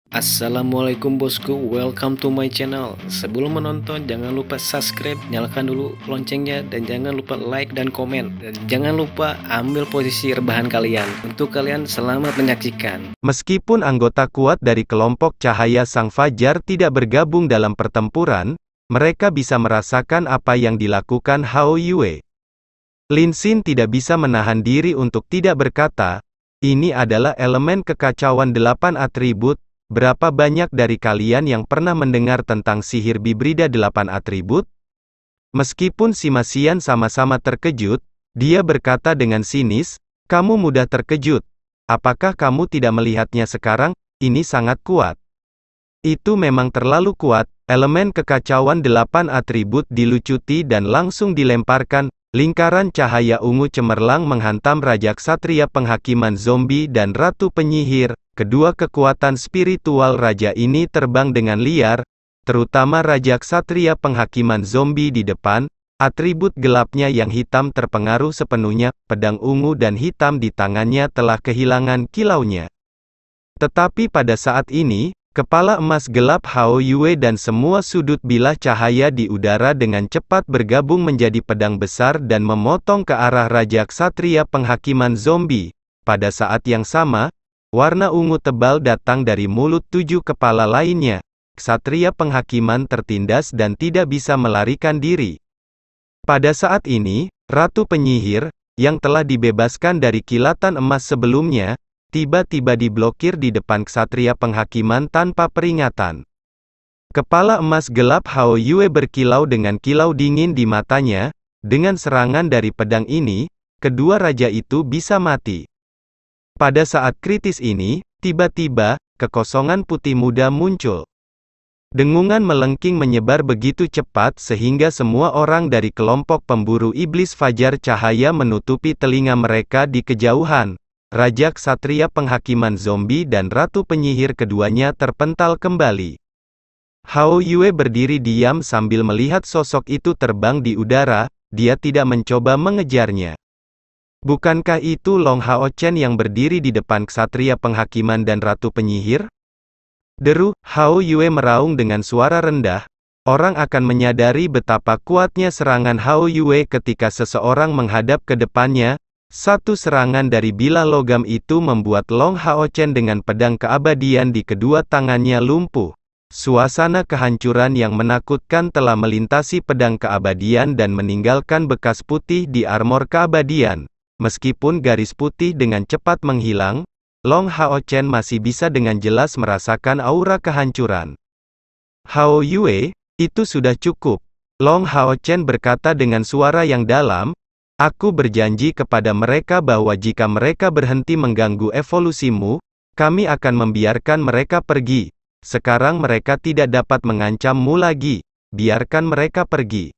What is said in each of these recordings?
Assalamualaikum bosku, welcome to my channel. Sebelum menonton jangan lupa subscribe, nyalakan dulu loncengnya, dan jangan lupa like dan komen. Dan jangan lupa ambil posisi rebahan kalian. Untuk kalian selamat menyaksikan. Meskipun anggota kuat dari kelompok Cahaya Sang Fajar tidak bergabung dalam pertempuran, mereka bisa merasakan apa yang dilakukan Hao Yue. Lin Xin tidak bisa menahan diri untuk tidak berkata, ini adalah elemen kekacauan 8 atribut. Berapa banyak dari kalian yang pernah mendengar tentang sihir bibrida 8 atribut? Meskipun si Masian sama-sama terkejut, dia berkata dengan sinis, kamu mudah terkejut. Apakah kamu tidak melihatnya sekarang? Ini sangat kuat. Itu memang terlalu kuat. Elemen kekacauan 8 atribut dilucuti dan langsung dilemparkan. Lingkaran cahaya ungu cemerlang menghantam Raja Ksatria Penghakiman Zombie dan Ratu Penyihir. Kedua kekuatan spiritual raja ini terbang dengan liar, terutama Raja Ksatria Penghakiman Zombie di depan. Atribut gelapnya yang hitam terpengaruh sepenuhnya, pedang ungu dan hitam di tangannya telah kehilangan kilaunya. Tetapi pada saat ini, kepala emas gelap Hao Yue dan semua sudut bilah cahaya di udara dengan cepat bergabung menjadi pedang besar dan memotong ke arah Raja Ksatria Penghakiman Zombie. Pada saat yang sama, warna ungu tebal datang dari mulut 7 kepala lainnya. Ksatria Penghakiman tertindas dan tidak bisa melarikan diri. Pada saat ini, Ratu Penyihir, yang telah dibebaskan dari kilatan emas sebelumnya, tiba-tiba diblokir di depan Ksatria Penghakiman tanpa peringatan. Kepala emas gelap Hao Yue berkilau dengan kilau dingin di matanya. Dengan serangan dari pedang ini, kedua raja itu bisa mati. Pada saat kritis ini, tiba-tiba, kekosongan putih muda muncul. Dengungan melengking menyebar begitu cepat sehingga semua orang dari kelompok pemburu iblis Fajar Cahaya menutupi telinga mereka di kejauhan. Raja Ksatria Penghakiman Zombie dan Ratu Penyihir keduanya terpental kembali. Hao Yue berdiri diam sambil melihat sosok itu terbang di udara. Dia tidak mencoba mengejarnya. Bukankah itu Long Hao Chen yang berdiri di depan Ksatria Penghakiman dan Ratu Penyihir? Deru Hao Yue meraung dengan suara rendah. Orang akan menyadari betapa kuatnya serangan Hao Yue ketika seseorang menghadap ke depannya. Satu serangan dari bilah logam itu membuat Long Hao Chen dengan pedang keabadian di kedua tangannya lumpuh. Suasana kehancuran yang menakutkan telah melintasi pedang keabadian dan meninggalkan bekas putih di armor keabadian. Meskipun garis putih dengan cepat menghilang, Long Hao Chen masih bisa dengan jelas merasakan aura kehancuran. Hao Yue, itu sudah cukup. Long Hao Chen berkata dengan suara yang dalam, aku berjanji kepada mereka bahwa jika mereka berhenti mengganggu evolusimu, kami akan membiarkan mereka pergi. Sekarang mereka tidak dapat mengancammu lagi. Biarkan mereka pergi.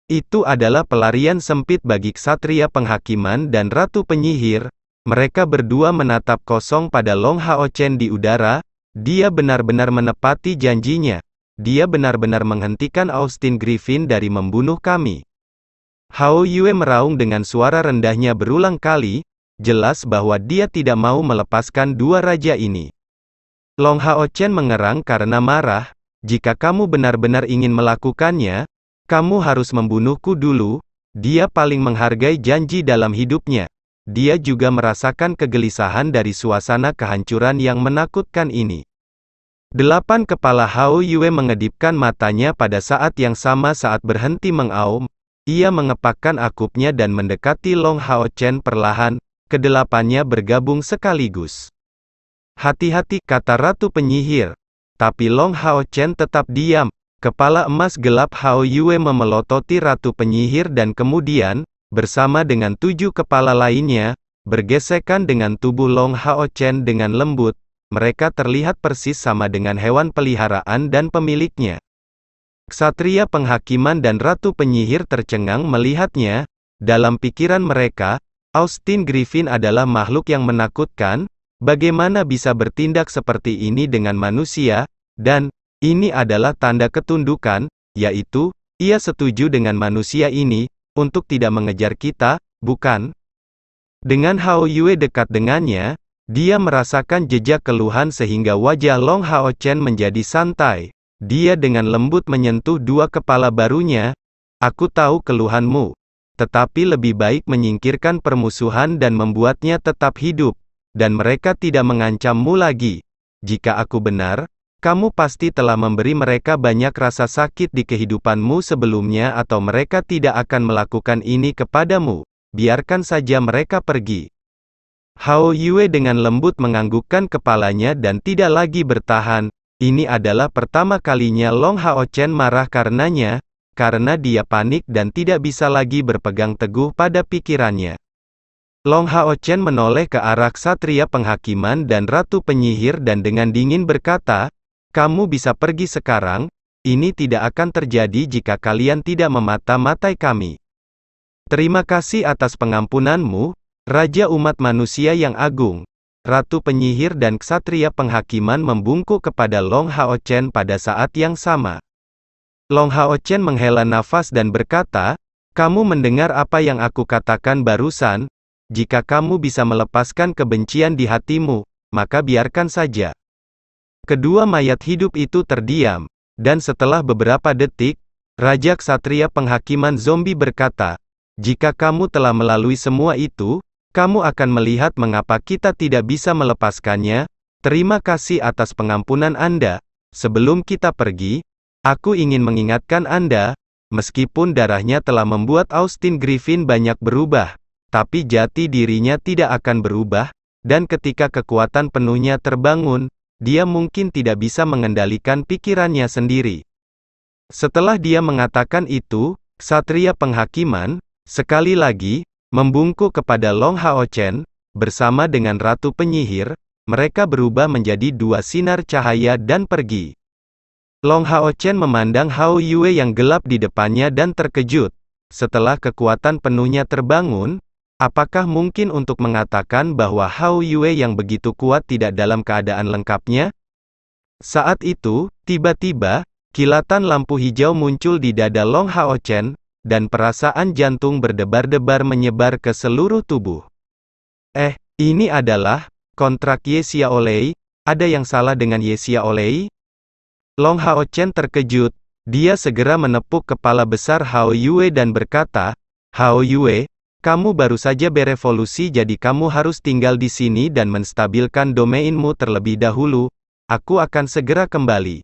Itu adalah pelarian sempit bagi Ksatria Penghakiman dan Ratu Penyihir. Mereka berdua menatap kosong pada Long Hao Chen di udara. Dia benar-benar menepati janjinya. Dia benar-benar menghentikan Austin Griffin dari membunuh kami. Hao Yue meraung dengan suara rendahnya berulang kali. Jelas bahwa dia tidak mau melepaskan dua raja ini. Long Hao Chen mengerang karena marah. Jika kamu benar-benar ingin melakukannya, kamu harus membunuhku dulu. Dia paling menghargai janji dalam hidupnya. Dia juga merasakan kegelisahan dari suasana kehancuran yang menakutkan ini. 8 kepala Hao Yue mengedipkan matanya pada saat yang sama saat berhenti mengaum. Ia mengepakkan akupnya dan mendekati Long Hao Chen perlahan. Kedelapannya bergabung sekaligus. Hati-hati, kata Ratu Penyihir. Tapi Long Hao Chen tetap diam. Kepala emas gelap Hao Yue memelototi Ratu Penyihir dan kemudian, bersama dengan 7 kepala lainnya, bergesekan dengan tubuh Long Hao Chen dengan lembut. Mereka terlihat persis sama dengan hewan peliharaan dan pemiliknya. Ksatria Penghakiman dan Ratu Penyihir tercengang melihatnya. Dalam pikiran mereka, Austin Griffin adalah makhluk yang menakutkan. Bagaimana bisa bertindak seperti ini dengan manusia? Dan ini adalah tanda ketundukan, yaitu, ia setuju dengan manusia ini, untuk tidak mengejar kita, bukan? Dengan Hao Yue dekat dengannya, Dia merasakan jejak keluhan sehingga wajah Long Hao Chen menjadi santai. Dia dengan lembut menyentuh dua kepala barunya. Aku tahu keluhanmu. Tetapi lebih baik menyingkirkan permusuhan dan membuatnya tetap hidup. Dan mereka tidak mengancammu lagi. Jika aku benar, kamu pasti telah memberi mereka banyak rasa sakit di kehidupanmu sebelumnya atau mereka tidak akan melakukan ini kepadamu. Biarkan saja mereka pergi. Hao Yue dengan lembut menganggukkan kepalanya dan tidak lagi bertahan. Ini adalah pertama kalinya Long Hao Chen marah karenanya, karena dia panik dan tidak bisa lagi berpegang teguh pada pikirannya. Long Hao Chen menoleh ke arah ksatria penghakiman dan ratu penyihir dan dengan dingin berkata, "Kamu bisa pergi sekarang, ini tidak akan terjadi jika kalian tidak memata-matai kami. Terima kasih atas pengampunanmu, Raja umat manusia yang agung." Ratu penyihir dan ksatria penghakiman membungkuk kepada Long Hao Chen pada saat yang sama. Long Hao Chen menghela nafas dan berkata, "Kamu mendengar apa yang aku katakan barusan? Jika kamu bisa melepaskan kebencian di hatimu, maka biarkan saja." Kedua mayat hidup itu terdiam, dan setelah beberapa detik, Raja Ksatria Penghakiman Zombie berkata, "Jika kamu telah melalui semua itu, kamu akan melihat mengapa kita tidak bisa melepaskannya. Terima kasih atas pengampunan Anda. Sebelum kita pergi, aku ingin mengingatkan Anda, meskipun darahnya telah membuat Austin Griffin banyak berubah, tapi jati dirinya tidak akan berubah, dan ketika kekuatan penuhnya terbangun, dia mungkin tidak bisa mengendalikan pikirannya sendiri." Setelah dia mengatakan itu, Ksatria Penghakiman, sekali lagi, membungkuk kepada Long Hao Chen. Bersama dengan Ratu Penyihir, mereka berubah menjadi dua sinar cahaya dan pergi. Long Hao Chen memandang Hao Yue yang gelap di depannya dan terkejut. Setelah kekuatan penuhnya terbangun, apakah mungkin untuk mengatakan bahwa Hao Yue yang begitu kuat tidak dalam keadaan lengkapnya? Saat itu, tiba-tiba, kilatan lampu hijau muncul di dada Long Hao Chen, dan perasaan jantung berdebar-debar menyebar ke seluruh tubuh. Ini adalah kontrak Ye Xiaolei. Ada yang salah dengan Ye Xiaolei? Long Hao Chen terkejut. Dia segera menepuk kepala besar Hao Yue dan berkata, "Hao Yue, kamu baru saja berevolusi jadi kamu harus tinggal di sini dan menstabilkan domainmu terlebih dahulu. Aku akan segera kembali."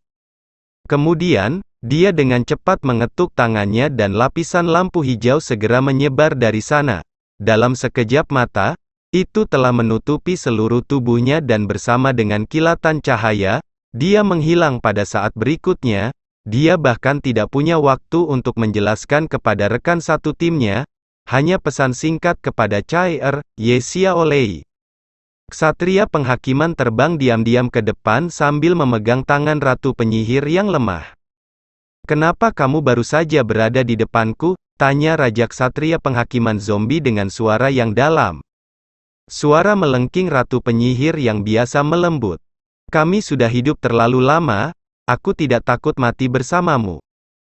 Kemudian, dia dengan cepat mengetuk tangannya dan lapisan lampu hijau segera menyebar dari sana. Dalam sekejap mata, itu telah menutupi seluruh tubuhnya dan bersama dengan kilatan cahaya, dia menghilang pada saat berikutnya. Dia bahkan tidak punya waktu untuk menjelaskan kepada rekan satu timnya, hanya pesan singkat kepada Chai Ye Xiaolei. Ksatria Penghakiman terbang diam-diam ke depan sambil memegang tangan Ratu Penyihir yang lemah. "Kenapa kamu baru saja berada di depanku?" tanya Raja Ksatria Penghakiman Zombie dengan suara yang dalam. Suara melengking Ratu Penyihir yang biasa melembut. "Kami sudah hidup terlalu lama, aku tidak takut mati bersamamu.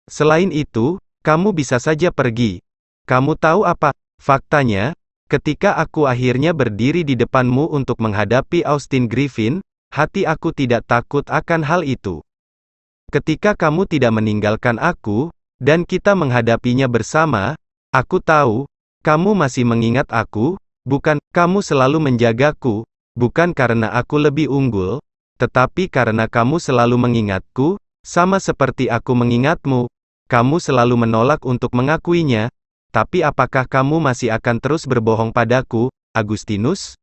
Selain itu, kamu bisa saja pergi. Kamu tahu apa? Faktanya, ketika aku akhirnya berdiri di depanmu untuk menghadapi Austin Griffin, hati aku tidak takut akan hal itu. Ketika kamu tidak meninggalkan aku, dan kita menghadapinya bersama, aku tahu, kamu masih mengingat aku, bukan? Kamu selalu menjagaku, bukan karena aku lebih unggul, tetapi karena kamu selalu mengingatku, sama seperti aku mengingatmu. Kamu selalu menolak untuk mengakuinya, tapi apakah kamu masih akan terus berbohong padaku, Agustinus?"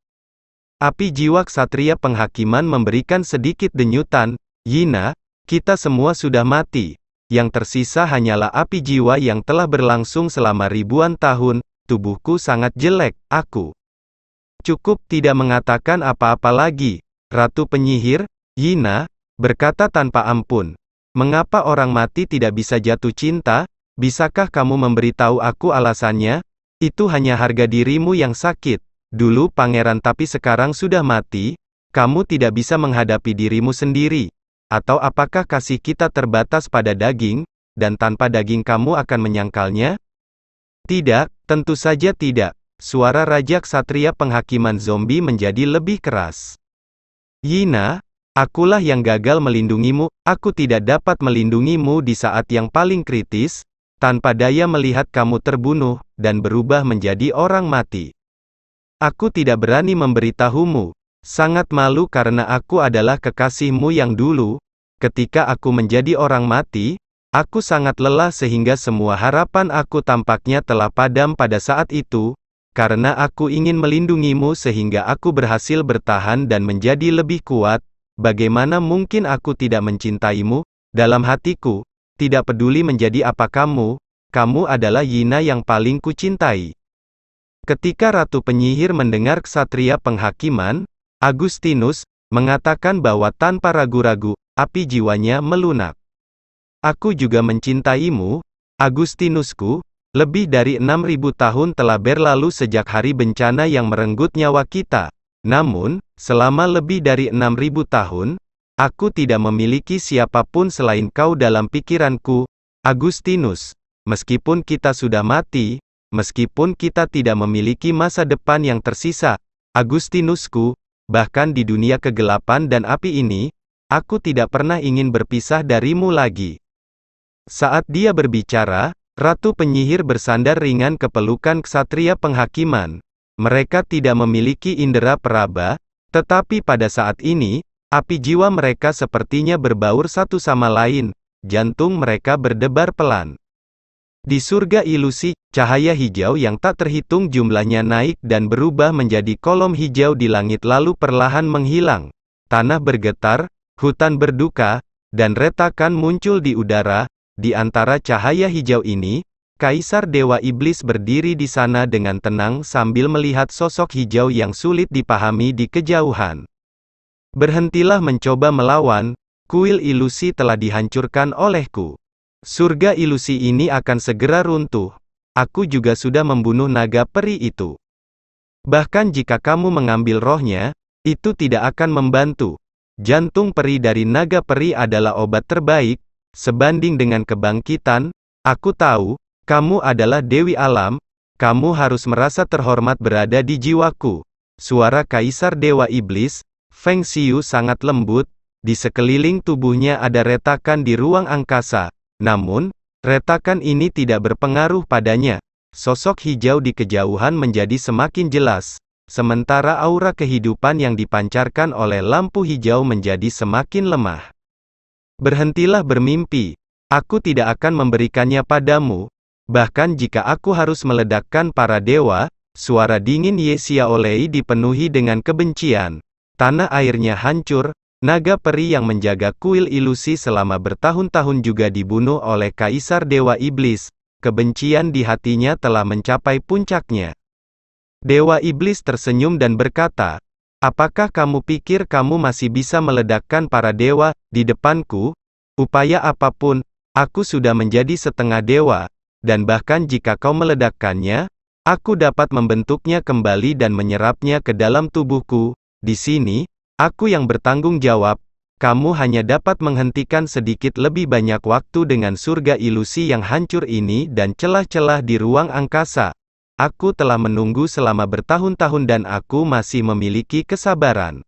Api jiwa Ksatria Penghakiman memberikan sedikit denyutan. "Yina, kita semua sudah mati. Yang tersisa hanyalah api jiwa yang telah berlangsung selama ribuan tahun. Tubuhku sangat jelek, aku cukup tidak mengatakan apa-apa lagi." Ratu Penyihir, Yina, berkata tanpa ampun. "Mengapa orang mati tidak bisa jatuh cinta? Bisakah kamu memberitahu aku alasannya? Itu hanya harga dirimu yang sakit. Dulu pangeran tapi sekarang sudah mati. Kamu tidak bisa menghadapi dirimu sendiri. Atau apakah kasih kita terbatas pada daging, dan tanpa daging kamu akan menyangkalnya?" "Tidak, tentu saja tidak. suara Raja Ksatria Penghakiman Zombie menjadi lebih keras. Yina, akulah yang gagal melindungimu, aku tidak dapat melindungimu di saat yang paling kritis, tanpa daya melihat kamu terbunuh, dan berubah menjadi orang mati. Aku tidak berani memberitahumu, sangat malu karena aku adalah kekasihmu yang dulu, ketika aku menjadi orang mati, aku sangat lelah sehingga semua harapan aku tampaknya telah padam pada saat itu, karena aku ingin melindungimu sehingga aku berhasil bertahan dan menjadi lebih kuat. Bagaimana mungkin aku tidak mencintaimu? Dalam hatiku, tidak peduli menjadi apa kamu adalah Yina yang paling kucintai. Ketika Ratu Penyihir mendengar Ksatria Penghakiman, Agustinus mengatakan bahwa tanpa ragu-ragu, api jiwanya melunak. Aku juga mencintaimu, Agustinusku. Lebih dari 6.000 tahun telah berlalu sejak hari bencana yang merenggut nyawa kita. Namun, selama lebih dari 6.000 tahun, aku tidak memiliki siapapun selain kau dalam pikiranku, Agustinus. Meskipun kita sudah mati, meskipun kita tidak memiliki masa depan yang tersisa, Agustinusku, bahkan di dunia kegelapan dan api ini, aku tidak pernah ingin berpisah darimu lagi. Saat dia berbicara, Ratu Penyihir bersandar ringan ke pelukan Ksatria Penghakiman. Mereka tidak memiliki indera peraba, tetapi pada saat ini, api jiwa mereka sepertinya berbaur satu sama lain, jantung mereka berdebar pelan. Di surga ilusi, cahaya hijau yang tak terhitung jumlahnya naik dan berubah menjadi kolom hijau di langit lalu perlahan menghilang. Tanah bergetar, hutan berduka, dan retakan muncul di udara. Di antara cahaya hijau ini, Kaisar Dewa Iblis berdiri di sana dengan tenang sambil melihat sosok hijau yang sulit dipahami di kejauhan. Berhentilah mencoba melawan, kuil ilusi telah dihancurkan olehku. Surga ilusi ini akan segera runtuh. Aku juga sudah membunuh naga peri itu. Bahkan jika kamu mengambil rohnya, itu tidak akan membantu. Jantung peri dari naga peri adalah obat terbaik. Sebanding dengan kebangkitan, aku tahu, kamu adalah Dewi Alam, kamu harus merasa terhormat berada di jiwaku. Suara Kaisar Dewa Iblis, Feng Xiu sangat lembut, di sekeliling tubuhnya ada retakan di ruang angkasa. Namun, retakan ini tidak berpengaruh padanya. Sosok hijau di kejauhan menjadi semakin jelas, sementara aura kehidupan yang dipancarkan oleh lampu hijau menjadi semakin lemah. Berhentilah bermimpi, aku tidak akan memberikannya padamu. Bahkan jika aku harus meledakkan para dewa, suara dingin Ye Xiaolei dipenuhi dengan kebencian. Tanah airnya hancur, naga peri yang menjaga kuil ilusi selama bertahun-tahun juga dibunuh oleh Kaisar Dewa Iblis. Kebencian di hatinya telah mencapai puncaknya. Dewa Iblis tersenyum dan berkata, apakah kamu pikir kamu masih bisa meledakkan para dewa di depanku? Upaya apapun, aku sudah menjadi setengah dewa, dan bahkan jika kau meledakkannya, aku dapat membentuknya kembali dan menyerapnya ke dalam tubuhku. Di sini, aku yang bertanggung jawab. Kamu hanya dapat menghentikan sedikit lebih banyak waktu dengan surga ilusi yang hancur ini dan celah-celah di ruang angkasa. Aku telah menunggu selama bertahun-tahun dan aku masih memiliki kesabaran.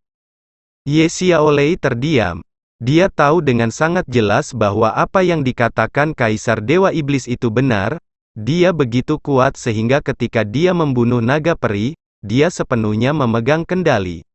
Ye Xiaolei terdiam. Dia tahu dengan sangat jelas bahwa apa yang dikatakan Kaisar Dewa Iblis itu benar. Dia begitu kuat sehingga ketika dia membunuh naga peri, dia sepenuhnya memegang kendali.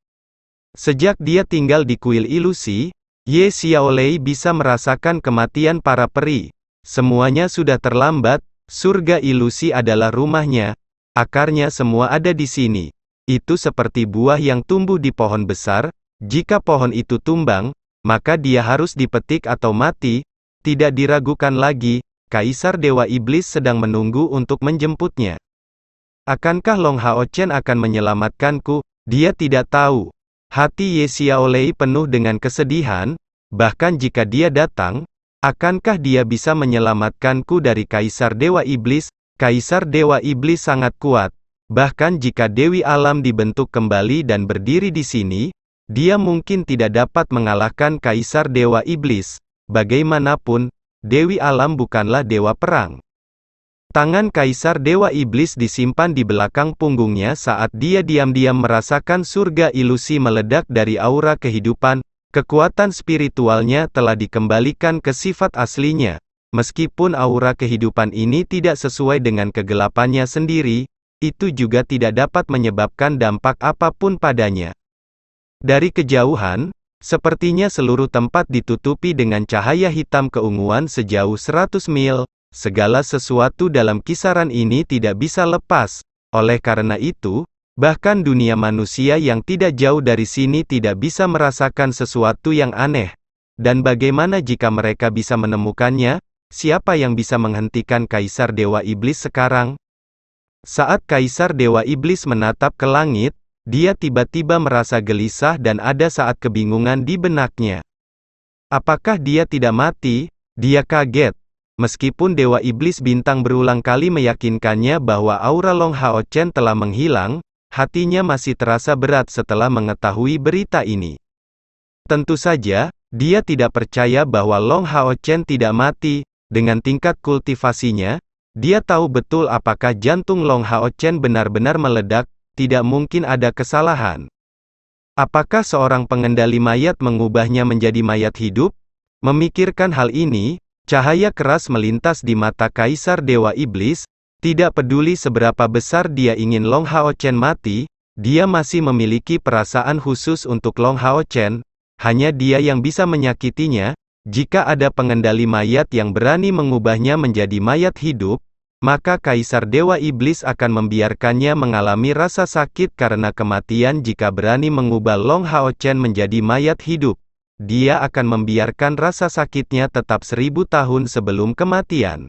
Sejak dia tinggal di kuil ilusi, Ye Xiaolei bisa merasakan kematian para peri. Semuanya sudah terlambat, surga ilusi adalah rumahnya. Akarnya semua ada di sini. Itu seperti buah yang tumbuh di pohon besar. Jika pohon itu tumbang, maka dia harus dipetik atau mati. Tidak diragukan lagi, Kaisar Dewa Iblis sedang menunggu untuk menjemputnya. Akankah Long Hao Chen akan menyelamatkanku? Dia tidak tahu. Hati Ye Xiaolei penuh dengan kesedihan. Bahkan jika dia datang, akankah dia bisa menyelamatkanku dari Kaisar Dewa Iblis? Kaisar Dewa Iblis sangat kuat. Bahkan jika Dewi Alam dibentuk kembali dan berdiri di sini, dia mungkin tidak dapat mengalahkan Kaisar Dewa Iblis. Bagaimanapun, Dewi Alam bukanlah dewa perang. Tangan Kaisar Dewa Iblis disimpan di belakang punggungnya saat dia diam-diam merasakan surga ilusi meledak dari aura kehidupan. Kekuatan spiritualnya telah dikembalikan ke sifat aslinya. Meskipun aura kehidupan ini tidak sesuai dengan kegelapannya sendiri, itu juga tidak dapat menyebabkan dampak apapun padanya. Dari kejauhan, sepertinya seluruh tempat ditutupi dengan cahaya hitam keunguan sejauh 100 mil, segala sesuatu dalam kisaran ini tidak bisa lepas. Oleh karena itu, bahkan dunia manusia yang tidak jauh dari sini tidak bisa merasakan sesuatu yang aneh. Dan bagaimana jika mereka bisa menemukannya? Siapa yang bisa menghentikan Kaisar Dewa Iblis sekarang? Saat Kaisar Dewa Iblis menatap ke langit, dia tiba-tiba merasa gelisah dan ada saat kebingungan di benaknya. Apakah dia tidak mati? Dia kaget. Meskipun Dewa Iblis Bintang berulang kali meyakinkannya bahwa aura Long Hao Chen telah menghilang, hatinya masih terasa berat setelah mengetahui berita ini. Tentu saja, dia tidak percaya bahwa Long Hao Chen tidak mati. Dengan tingkat kultivasinya, dia tahu betul apakah jantung Long Hao Chen benar-benar meledak. Tidak mungkin ada kesalahan. Apakah seorang pengendali mayat mengubahnya menjadi mayat hidup? Memikirkan hal ini, cahaya keras melintas di mata Kaisar Dewa Iblis. Tidak peduli seberapa besar dia ingin Long Hao Chen mati, dia masih memiliki perasaan khusus untuk Long Hao Chen. Hanya dia yang bisa menyakitinya. Jika ada pengendali mayat yang berani mengubahnya menjadi mayat hidup, maka Kaisar Dewa Iblis akan membiarkannya mengalami rasa sakit karena kematian. Jika berani mengubah Long Hao Chen menjadi mayat hidup, dia akan membiarkan rasa sakitnya tetap 1000 tahun sebelum kematian.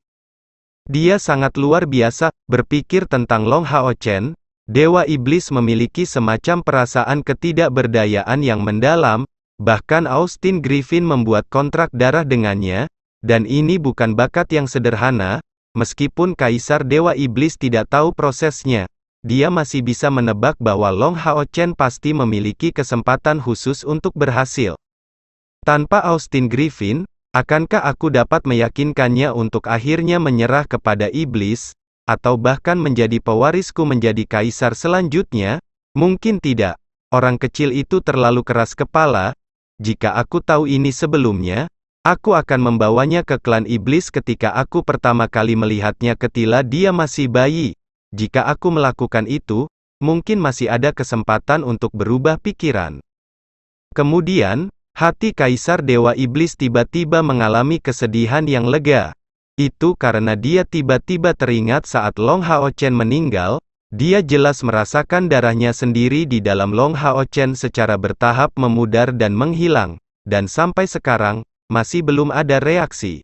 Dia sangat luar biasa, berpikir tentang Long Hao Chen. Dewa Iblis memiliki semacam perasaan ketidakberdayaan yang mendalam, bahkan Austin Griffin membuat kontrak darah dengannya, dan ini bukan bakat yang sederhana. Meskipun Kaisar Dewa Iblis tidak tahu prosesnya, dia masih bisa menebak bahwa Long Hao Chen pasti memiliki kesempatan khusus untuk berhasil. Tanpa Austin Griffin, akankah aku dapat meyakinkannya untuk akhirnya menyerah kepada iblis, atau bahkan menjadi pewarisku menjadi kaisar selanjutnya? Mungkin tidak. Orang kecil itu terlalu keras kepala. Jika aku tahu ini sebelumnya, aku akan membawanya ke klan iblis ketika aku pertama kali melihatnya ketika dia masih bayi. Jika aku melakukan itu, mungkin masih ada kesempatan untuk berubah pikiran. Kemudian, hati Kaisar Dewa Iblis tiba-tiba mengalami kesedihan yang lega. Itu karena dia tiba-tiba teringat saat Long Hao Chen meninggal, dia jelas merasakan darahnya sendiri di dalam Long Hao Chen secara bertahap memudar dan menghilang. Dan sampai sekarang, masih belum ada reaksi.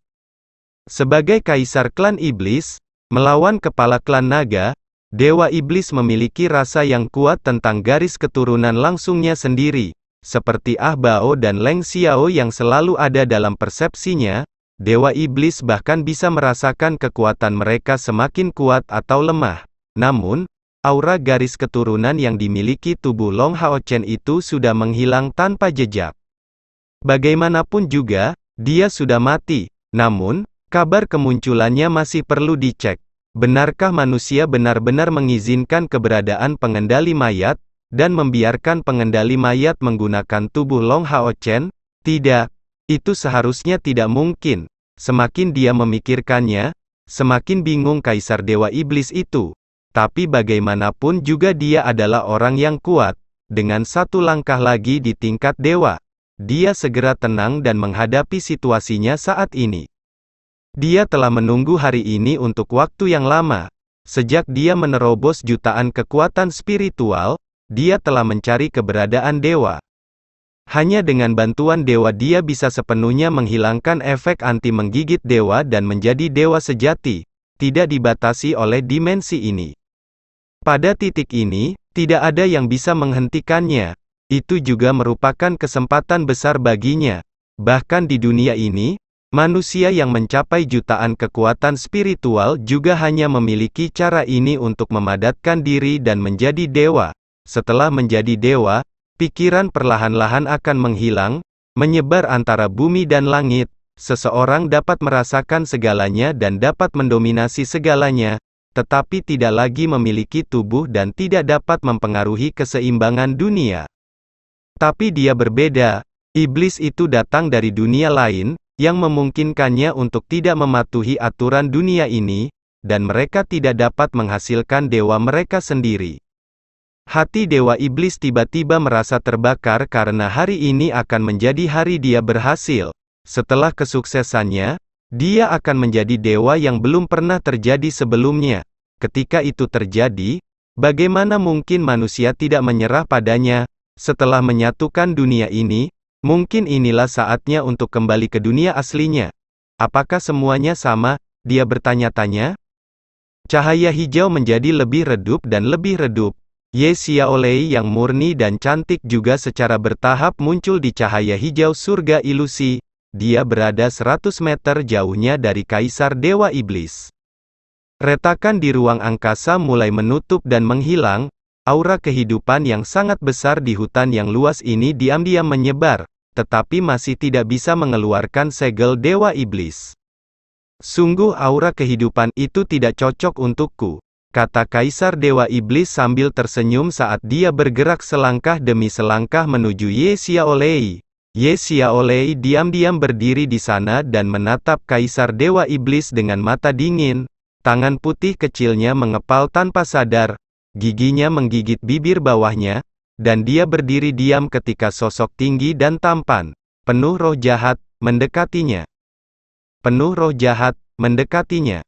Sebagai Kaisar Klan Iblis, melawan Kepala Klan Naga, Dewa Iblis memiliki rasa yang kuat tentang garis keturunan langsungnya sendiri. Seperti Ah Bao dan Leng Xiao yang selalu ada dalam persepsinya, Dewa Iblis bahkan bisa merasakan kekuatan mereka semakin kuat atau lemah. Namun, aura garis keturunan yang dimiliki tubuh Long Hao Chen itu sudah menghilang tanpa jejak. Bagaimanapun juga, dia sudah mati. Namun, kabar kemunculannya masih perlu dicek. Benarkah manusia benar-benar mengizinkan keberadaan pengendali mayat, dan membiarkan pengendali mayat menggunakan tubuh Long Hao Chen? Tidak. Itu seharusnya tidak mungkin. Semakin dia memikirkannya, semakin bingung Kaisar Dewa Iblis itu. Tapi bagaimanapun juga dia adalah orang yang kuat. Dengan satu langkah lagi di tingkat dewa, dia segera tenang dan menghadapi situasinya saat ini. Dia telah menunggu hari ini untuk waktu yang lama. Sejak dia menerobos jutaan kekuatan spiritual, dia telah mencari keberadaan dewa. Hanya dengan bantuan dewa dia bisa sepenuhnya menghilangkan efek anti menggigit dewa dan menjadi dewa sejati, tidak dibatasi oleh dimensi ini. Pada titik ini, tidak ada yang bisa menghentikannya. Itu juga merupakan kesempatan besar baginya. Bahkan di dunia ini, manusia yang mencapai jutaan kekuatan spiritual juga hanya memiliki cara ini untuk memadatkan diri dan menjadi dewa. Setelah menjadi dewa, pikiran perlahan-lahan akan menghilang, menyebar antara bumi dan langit, seseorang dapat merasakan segalanya dan dapat mendominasi segalanya, tetapi tidak lagi memiliki tubuh dan tidak dapat mempengaruhi keseimbangan dunia. Tapi dia berbeda. Iblis itu datang dari dunia lain, yang memungkinkannya untuk tidak mematuhi aturan dunia ini, dan mereka tidak dapat menghasilkan dewa mereka sendiri. Hati Dewa Iblis tiba-tiba merasa terbakar karena hari ini akan menjadi hari dia berhasil. Setelah kesuksesannya, dia akan menjadi dewa yang belum pernah terjadi sebelumnya. Ketika itu terjadi, bagaimana mungkin manusia tidak menyerah padanya? Setelah menyatukan dunia ini, mungkin inilah saatnya untuk kembali ke dunia aslinya. Apakah semuanya sama? Dia bertanya-tanya. Cahaya hijau menjadi lebih redup dan lebih redup. Ye Xiaolei yang murni dan cantik juga secara bertahap muncul di cahaya hijau surga ilusi. Dia berada 100 meter jauhnya dari Kaisar Dewa Iblis. Retakan di ruang angkasa mulai menutup dan menghilang. Aura kehidupan yang sangat besar di hutan yang luas ini diam-diam menyebar, tetapi masih tidak bisa mengeluarkan segel Dewa Iblis. Sungguh aura kehidupan itu tidak cocok untukku, kata Kaisar Dewa Iblis sambil tersenyum saat dia bergerak selangkah demi selangkah menuju Ye Xiaolei. Ye Xiaolei diam-diam berdiri di sana dan menatap Kaisar Dewa Iblis dengan mata dingin. Tangan putih kecilnya mengepal tanpa sadar, giginya menggigit bibir bawahnya, dan dia berdiri diam ketika sosok tinggi dan tampan, penuh roh jahat, mendekatinya. Penuh roh jahat, mendekatinya.